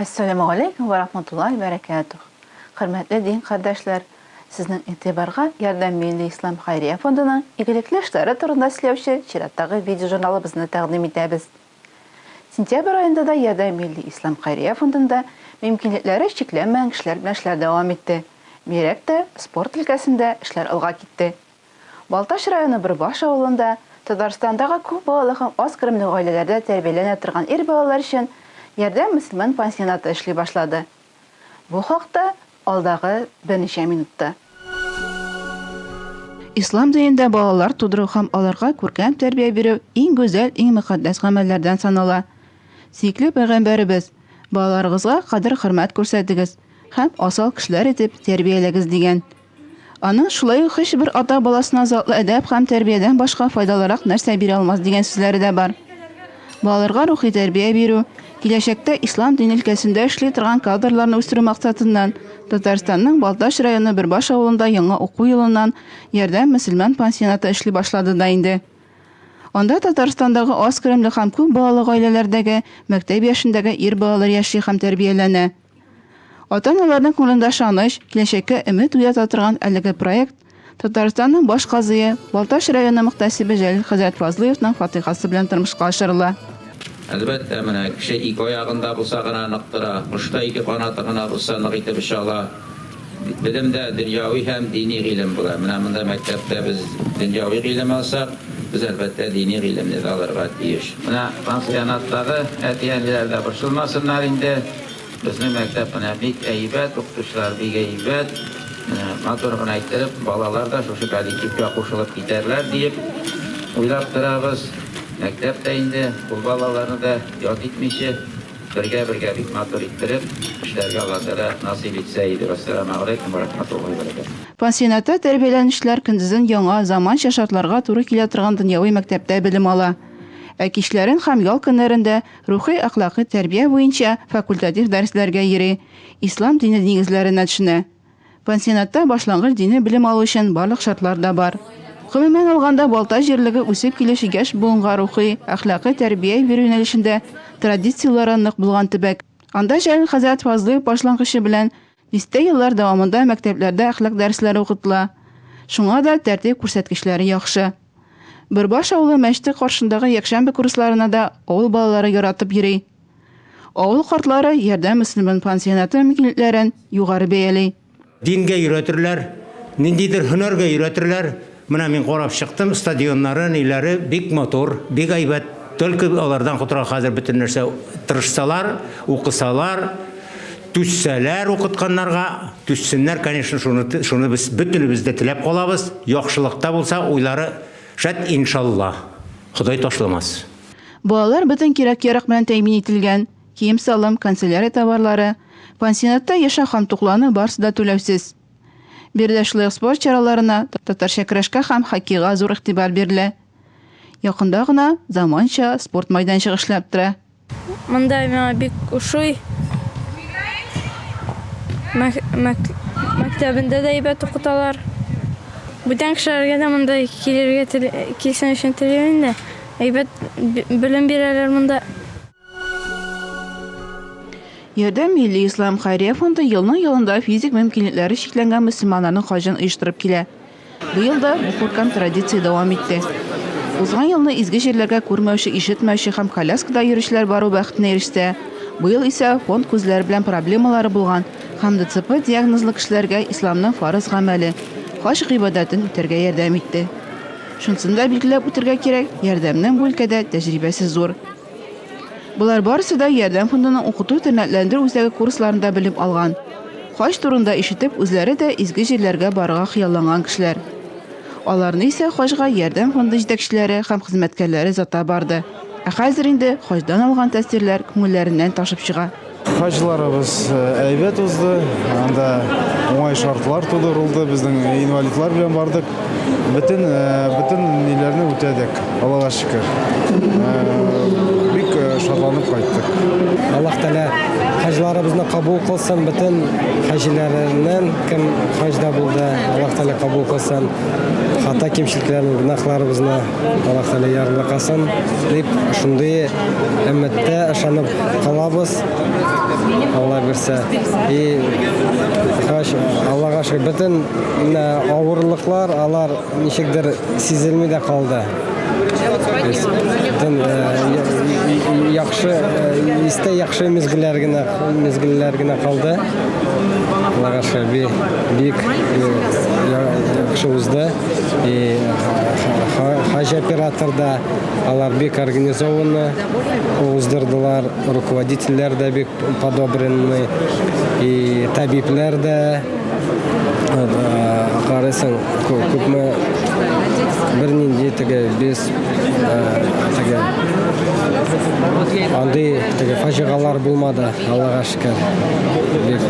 Assalamu alaikum ve rahmetullahi ve berekatuh. Hürmetli din kardeşler, sizin itibarga Yardım Milli İslam Hayriye Fondu'nun iyilikli işleri turunda işlevşi çirattagı video jurnalımızı takdim etimiz. Sentyabr ayında da Yardım Milli İslam Hayriye Fondu'nda mümkünlikleri çeklenmeyen kişiler bilen işler devam etti. Birek de sport ülkesinde işler alga gitti. Baltaş rayonu Birbaş avulunda Tatarstan'dağı көп балалы һәм аз керемле гаиләләрдә тәрбияләнә торган ир балалар өчен Ярдәм мөселман пансионаты эшли башлады. Бу хакта алдагы берничә минутта. Ислам динендә балалар тудыру һәм аларга күркәм тәрбия бирү иң гүзәл, иң мөхәддәс гамәлләрдән санала. Сөйкле пәйгамбәребез, балаларыгызга кадер-хөрмәт күрсәтегез һәм асал кешеләр итеп тәрбияләгез дигән. Аның шулай ук һичбер ата баласына затлы әдәп һәм тәрбиядән башка файдалырак нәрсә бирә алмас дигән сүзләре дә бар. Балаларга рухи тәрбия бирү, киләчәктә ислам дин өлкәсендә эшли торган кадрларны үстерү максатыннан Татарстанның Балдаш районы Бірбаш авылында яңа уку елыннан Ярдәм мөселман пансионаты эшли башлады да инде. Анда Татарстандагы аз керемле һәм күп балалы гаиләләрдәге мәктәп яшендәге ир балалар яши һәм тәрбияләнә. Ата-аналарның күңелендә шаныч, киләчәккә өмет уята торган әлеге проект Татарстанның баш казые, Балташ районы мөхтәсибе Җәлил Хәзрәт Фазлыевның фатихасы белән тормышка ашырыла. Әлбәттә, менә кеше ике аягында булса гына ныктыра, кошта ике канаты гына булса нык итеп эшала. Белемдә дөньяви һәм дини гыйлем була. Менә монда мәктәптә без дөньяви гыйлем алсак, без әлбәттә дини гыйлемне дә алырга тиеш. Менә пансионаттагы әтиәннәр дә борчылмасыннар инде. Безнең мәктәп менә бик әйбәт, укытучылар бик әйбәт. Матур гына әйтеп, балалар да шушы коллективка кушылып китәрләр дип уйлап торабыз. Мәктәптә инде бу балаларны да ят итмичә, бергә бик матур иттереп, эшләргә Аллаһ насыйп итсә иде. Ассаламу алейкум ва рахматуллаһи ва баракатуһ. Пансионатта тәрбияләнүчеләр көндезен яңа заманча шартларга туры килә торган дөньяви мәктәптә белем ала. Ә кичләрен һәм ял көннәрендә рухи әхлакый тәрбия буенча факультатив дәресләргә йөри, ислам дине нигезләренә төшенә. Пансионатта башлангыч дини белем алу өчен барлык шартлар да бар. Гомумән алганда Балтай җирлеге үсеп килүче яшь буынга рухи, әхлакый тәрбия бирү юнәлешендә традицияләре нык булган төбәк. Анда Җәлил Хәзрәт Фазлыев башлангычы белән 100 еллар дәвамында мәктәпләрдә әхлак дәресләре укытыла. Шуңа да тәртип күрсәткечләре яхшы. Бірбаш авылы мәчете каршындагы якшәмбе курсларына да авыл балалары яратып йөри. Авыл картлары Ярдәм мөселман пансионаты мөмкинлекләрен югары бәяли. Дингә өйрәтерләр, ниндидер һөнәргә өйрәтерләр. Менә мин карап чыктым, стадионнары, ниләре бик матур, бик әйбәт. Только алардан котыра хәзер бөтен нәрсә тырышсалар, укысалар, түссәләр укытканнарга, түссеннәр, конечно, шуны без бөтенебез дә теләп калабыз. Яхшылыкта булса, уйлары шәт иншаллах. Ходай ташламас. Балалар бөтен кирәк-ярак белән тәэмин ителгән. Кием салым, канцелярия товарлары, пансионатта яшәү һәм туклану барысы да түләүсез. Биредә шулай спорт чараларына, татарча көрәшкә һәм хоккейга зур игътибар бирелә. Якында гына заманча спорт мәйданчыгы эшләп тора. Монда миңа бик ошый. Мәктәбендә дә әйбәт укыталар. Бүтән кешеләргә дә монда килсен өчен теләйм инде. Әйбәт белем бирәләр монда. Ярдәм Милли Ислам Хайрия фонды елның елында физик мөмкинлекләре чикләнгән мөселманнарның хаҗын оештырып килә. Бу елда бу күркәм традиция дәвам итте. Узган елны изге җирләргә күрмәүче, ишетмәүче һәм коляскада йөрүчеләр бару бәхетенә иреште. Бу ел исә фонд күзләре белән проблемалары булган һәм ДЦП диагнозлы кешеләргә исламның фарыз гамәле хаҗ гыйбадәтен үтәргә ярдәм итте. Шунысын да билгеләп үтәргә кирәк, ярдәмнең бу өлкәдә тәҗрибәсе зур. Булар барысы да Ярдәм фондының укыту тәрнәтләндерү үзәге курсларында белем алган. Хаҗ турында ишетеп, үзләре дә изге җирләргә барырга хыялланган кешеләр. Аларны исә хаҗга Ярдәм фонды җитәкчеләре һәм хезмәткәрләре зата барды. Ә хәзер инде хаҗдан алган тәэсирләр күңелләреннән ташып чыга. Хаҗларыбыз әйбәт узды. Анда уңай шартлар тудырылды. Безнең инвалидлар белән бардык. Бөтен ниләрне үтәдек. Аллаһка шөкер. Бик шатланып кайттык. Аллаһ Тәала хаҗларыбызны кабул кылсын, бөтен хаҗиләрнең кем хаҗда булды, Аллаһ Тәала кабул кылсын. Хата кимчелекләрне, гөнаһларыбызны Аллаһ Тәала ярылыкасын дип, шундый өммәттә ышанып калабыз. Алла берсе. И Аллаһка шөкер, бөтен авырлыклар алар ничектер сизелми дә калды. Яхшы истә яхшы мезгилләр генә калды. Аллаһка шөкер, бик яхшы узды. И хаҗ операторда алар бик организованно уздырдылар, руководительләр дә бик подобранный, и табибләр дә карыйсың күпме бернинди без андый фаҗигалар булмады, Аллаһка шөкер. Бик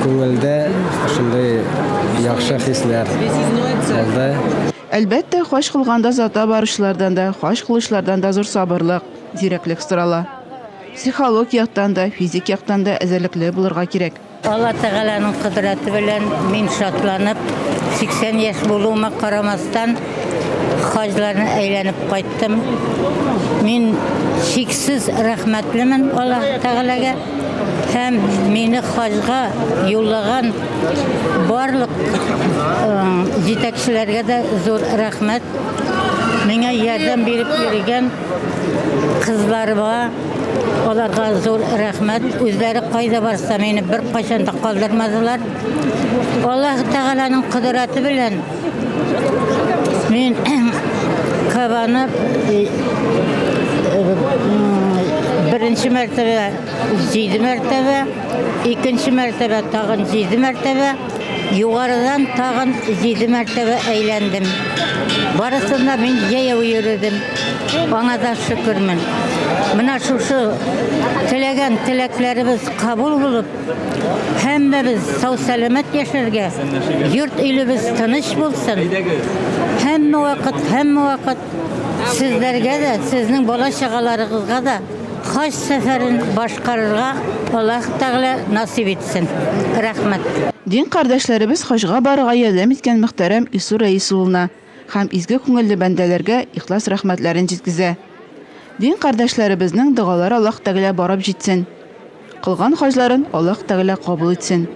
күңелдә шундый яхшы хисләр алды. Әлбәттә, хаҗ кылганда зата барышлардан да, хаҗ кылышлардан да зур сабырлык, зирәклек сорала. Психолог яктан да, физик яктан да әзерлекле булырга кирәк. Алла Тәгаләнең кудраты белән мин шатланып, 80 яшь булуыма карамастан хаҗларны әйләнеп кайттым. Мин шиксез рәхмәтлемен Аллаһ Тәгаләгә һәм мине хаҗга юллаган барлык җитәкчеләргә дә зур рәхмәт. Миңа ярдәм биреп йөргән кызларга аларга зур рәхмәт. Үзләре кайда барса мине бер кайчан да калдырмадылар. Аллаһ Тәгаләнең кудраты белән мин кабаны birinci mərtəbə 7 mərtəbə, ikinci mərtəbə tağın 7 mərtəbə, yukarıdan tağın 7 mərtəbə eğlendim. Barısında ben yaya yürüdüm. Bana da şükürmün. Buna şu tilegen tileklerimiz kabul bulup, hem de biz sağ selamet yaşarga, yurt ilimiz tanış bulsun. Hem vakit sizlerge de, sizin bola şakalarınızga da haç seferin başkarırga Allah Teala nasip etsin. Rahmet. Din kardeşlerimiz хаҗга барырга ярдәм иткән мөхтәрәм Ису Рәис улына һәм изге күңелле бәндәләргә ихлас рәхмәтләрен җиткезә. Din kardeşlerimizнең дугалары Аллаһ Тәгалә барып җитсен. Кылган хаҗларын Аллаһ Тәгалә кабул итсен.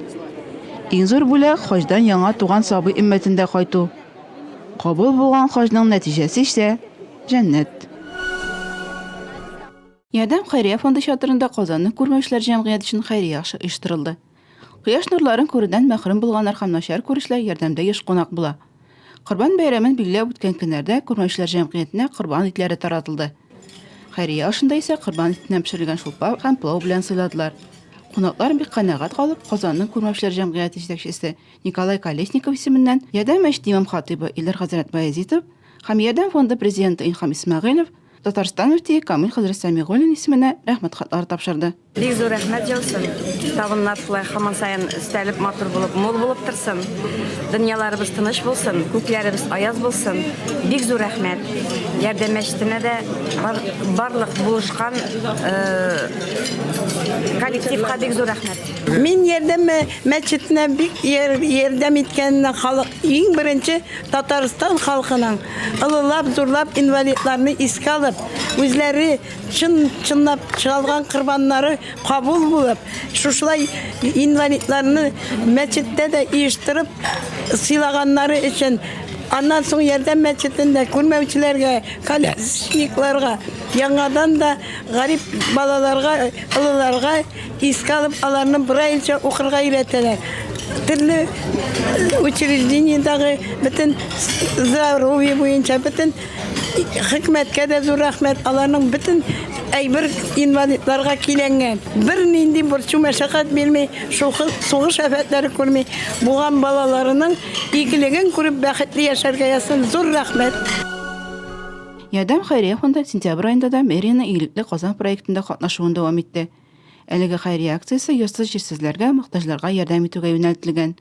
Иң зур бүләк хаҗдан яңа туган сабый өммәтендә кайту. Кабул булган хаҗның нәтиҗәсе исә җәннәт. Ярдәм хәйрия фонды чатырында Казанның күрмәүчеләр җәмгыяте өчен хәйрия акча оештырылды. Кояш нурларын күрүдән мәхрүм булганнар һәм начар күрешләр ярдәмдә еш кунак була. Корбан бәйрәмен билгеләп үткән көннәрдә күрмәүчеләр җәмгыятенә корбан итләре таратылды. Хәйрия ашында исә корбан итеннән пешерелгән шулпа һәм пылау белән сыйладылар. Кунаклар бик канәгать калып, Казанның күрмәүчеләр җәмгыяте җитәкчесе Николай Колесников исеменнән ярдәм мәчете имам хатибы Илдар хәзрәт Баязитов һәм ярдәм фонды президенты Илһам Исмәгыйлов Татарстан мөфтие Камил хәзрәт Сәмигуллин исеменә рәхмәт хатлары тапшырды. Бик зур рәхмәт яусын. Табыннар шулай һаман сайын өстәлеп матур булып, мул булып торсын. Дөньяларыбыз тыныч булсын, күкләребез аяз булсын. Бик зур рәхмәт. Ярдәм мәчетенә дә барлык булышкан коллективка бик зур рәхмәт. Мин ярдәм мәчетенә бик ярдәм иткән халык иң беренче Татарстан халкының ылылап, зурлап инвалидларны искә алып, үзләре чынлап чыгалган кырбаннары кабул булып, шушылай инвалидларны мәчеттә дә оештырып сыйлаганнары өчен аннан соң ярдәм мәчетендә күрмәүчеләргә, колясникларга, яңадан да гарип балаларга, ылыларга искә алып, аларны брайльчә укырга өйрәтәләр. Төрле учреждениедәге бөтен здоровье буенча бөтен хикмәткә дә зур рәхмәт. Аларның бөтен әйбер инвалидларга киләнгән. Бер нинди борчу мәшәкать бирми, сугыш афәтләре күрми, булган балаларының игелеген күреп бәхетле яшәргә ясын. Зур рәхмәт. Ярдәм хәйрия фонды сентябрь айында да мэрияның игелекле Казан проектында катнашуын дәвам итте. Әлеге хәйрия акциясе йортсыз-җирсезләргә, мохтаҗларга ярдәм итүгә юнәлтелгән.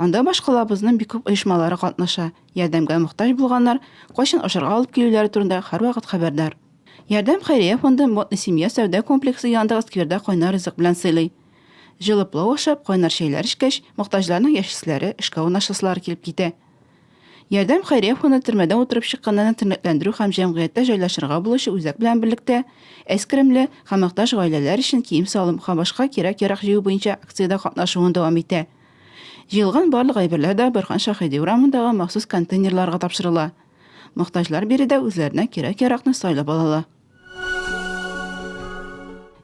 Анда башкалабызның бик күп оешмалары катнаша. Ярдәмгә мохтаҗ булганнар кайчан ашарга алып килүләре турында һәрвакыт хәбәрдар. Ярдәм хәйрия фонды Модный семья сәүдә комплексы янындагы скверда кайнар ризык белән сыйлый. Җылыплау ашап, кайнар чәйләр эчкәч, мохтаҗларның яшьсезләре эшкә урнаштылар килеп китә. Ярдәм хәйрия фонды төрмәдә утырып чыкканнан тернәкләндерү һәм җәмгыятьтә җайлашырга булучы үзәк белән берлектә әскеремле һәм мохтаҗ гаиләләр өчен кием салым һәм башка кирәк-ярак җыю буенча акциядә катнашуын дәвам итә. Җыелган барлык әйберләр дә Борһан Шаһиди урамындагы махсус контейнерларга тапшырыла. Мохтаҗлар биредә үзләренә кирәк-яракны сайлап алалар.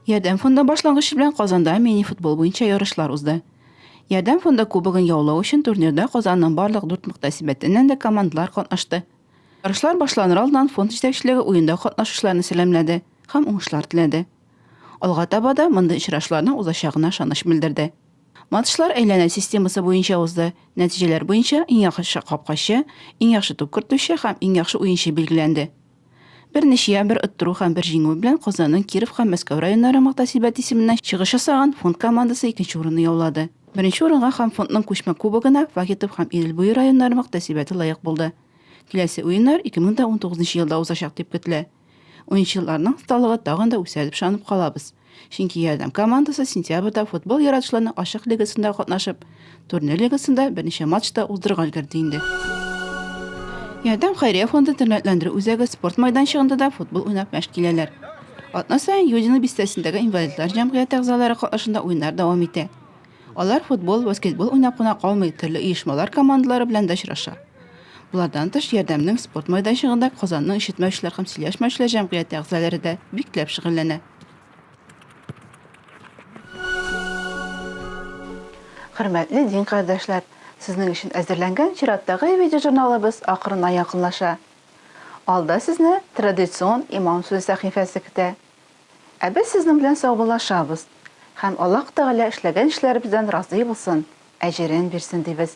Ярдәм фонды башлангычы белән Казанда мини-футбол буенча ярышлар узды. Ярдәм фонды кубогын яулау өчен турнирда Казанның барлык 4 мөхтәсибәтеннән дә командалар катнашты. Ярышлар башланыр алдыннан фонд җитәкчелеге уенда катнашучыларны сәламләде һәм уңышлар теләде. Алга таба да мондый очрашларның узачагына ышаныч белдерде. Матчлар әйләнә системасы буенча узды. Нәтиҗәләр буенча иң яхшы капкачы, иң яхшы туп кертүче һәм иң яхшы уенчы билгеләнде. Берничә бер оттыру һәм бер җиңү белән Казанның Киров һәм Мәскәү районнары мөхтәсибәт исеменнән чыгыш ясаган фонд командасы 2нче урынны яулады. Беренче урынга һәм фондның күчмә кубогына Вакитов һәм Идел буе районнары мөхтәсибәте лаек булды. Киләсе уеннар 2019 елда узачак дип көтелә. Уенчыларның сталыгы тагын да үсә дип ышанып калабыз. Чөнки Ярдәм командасы сентябрьдә футбол яратучыларның ашык лигасында катнашып, турнир лигасында берничә матчта уздырырга өлгерде инде. Ярдәм хәйрия фонды тернәкләндерү үзәге спорт майданчыгында да футбол уйнап мәшк киләләр. Атна саен Юдино бистәсендәге инвалидлар җәмгыяте әгъзалары катнашында уеннар дәвам итә. Алар футбол, баскетбол уйнап кына калмый, төрле оешмалар командалары белән дә очраша. Булардан тыш Ярдәмнең спорт майданчыгында Казанның ишетмәүчеләр һәм сөйләшмәүчеләр җәмгыяте әгъзалары да бикләп шөгыльләнә. Хөрмәтле дин кардәшләр, сезнең өчен әзерләнгән чираттагы видеожурналыбыз акырына якынлаша. Алда сезне традицион имам сүз сәхифәсе көтә. Ә без сезнең белән саубуллашабыз һәм Аллаһ Тәгалә эшләгән эшләребездән разый булсын, әҗерен бирсен дибез.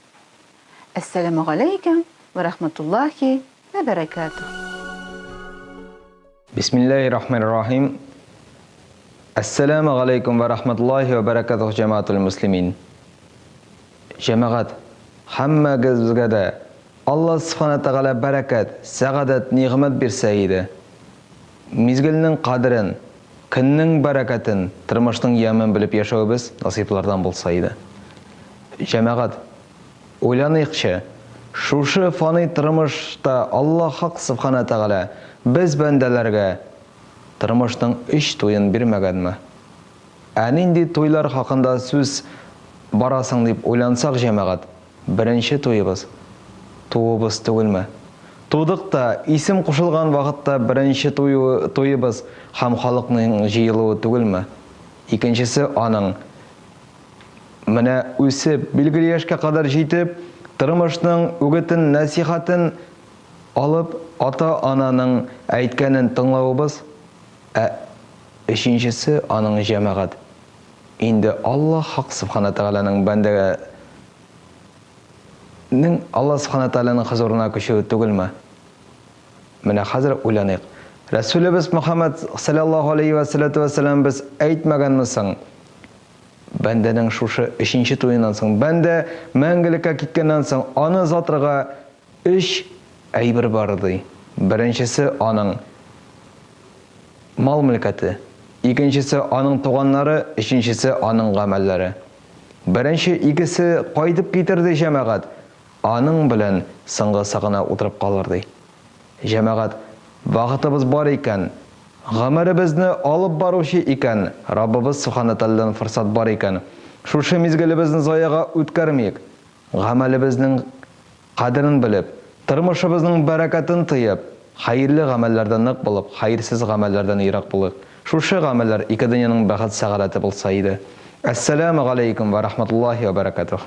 Ассаламу алейкум ва рахматуллахи ва баракатух. Бисмиллахир-рахманир-рахим. Ассаламу алейкум ва рахматуллахи ва баракатух җәмәгатул муслимин. Җәмәгать, һәммәгезгә дә Аллаһ Субханаһу Тәгалә бәрәкәт, сәгадәт, ниғмәт бирсә иде. Мизгелнең кадерен, көннең бәрәкәтен, тормышның ямын белеп яшәүбез насыйплардан булса иде. Җәмәгать, уйланыйкчы, шушы фани тормышта Аллаһ Хак Субханаһу Тәгалә без бәндәләргә тормышның 3 туен бирмәгәнме? Ә нинди туйлар хакында сүз барасың дип уйлансак, җәмәгать, беренче туебыз туыбыз түгелме? Тудык та исем кушылган вакытта беренче туебыз һәм халыкның җыелуы түгелме? Икенчесе аның менә үсеп, билгеле яшькә кадәр җитеп, тормышның үгетен, насихатын алып, ата-ананың әйткәнен тыңлавыбыз. Өченчесе аның җәмәгать. Инде Аллаһ Хак Субханаһу Тәгаләнең бәндәгә Аллаһ Субханаһу Тәгаләнең хузурына күчү түгелме? Менә хәзер уйланыйк. Расулыбыз Мөхәммәд саллаллаһу алейхи ва саллям без әйтмәгәнме соң? Бәндәнең шушы 3нче туеннан соң, бәндә мәңгелеккә киткәннән соң аны затырга 3 әйбер бар ди. Беренчесе аның мал-мөлкәте, икенчесе аның туганнары, өченчесе аның гамәлләре. Беренче икесе кайтып китерде җәмәгать. Аның белән соңгы сагына утырып калыр ди. Җәмәгать, вакытыбыз бар икән, гамәлебезне алып баручы икән, Раббыбыз Субханаһу Тәгаләдән форсат бар икән. Шушы мизгелебезне заяга үткәрмик. Гамәлебезнең кадерен белеп, тормышыбызның бәрәкәтен тыйып, хәерле гамәлләрдән нык булып, хәерсез гамәлләрдән ерак булып, шушы гамәлләр ике дөньяның бәхет сәгадәте булса иде. Ассаламу алейкум ва рахматуллахи ва баракатух.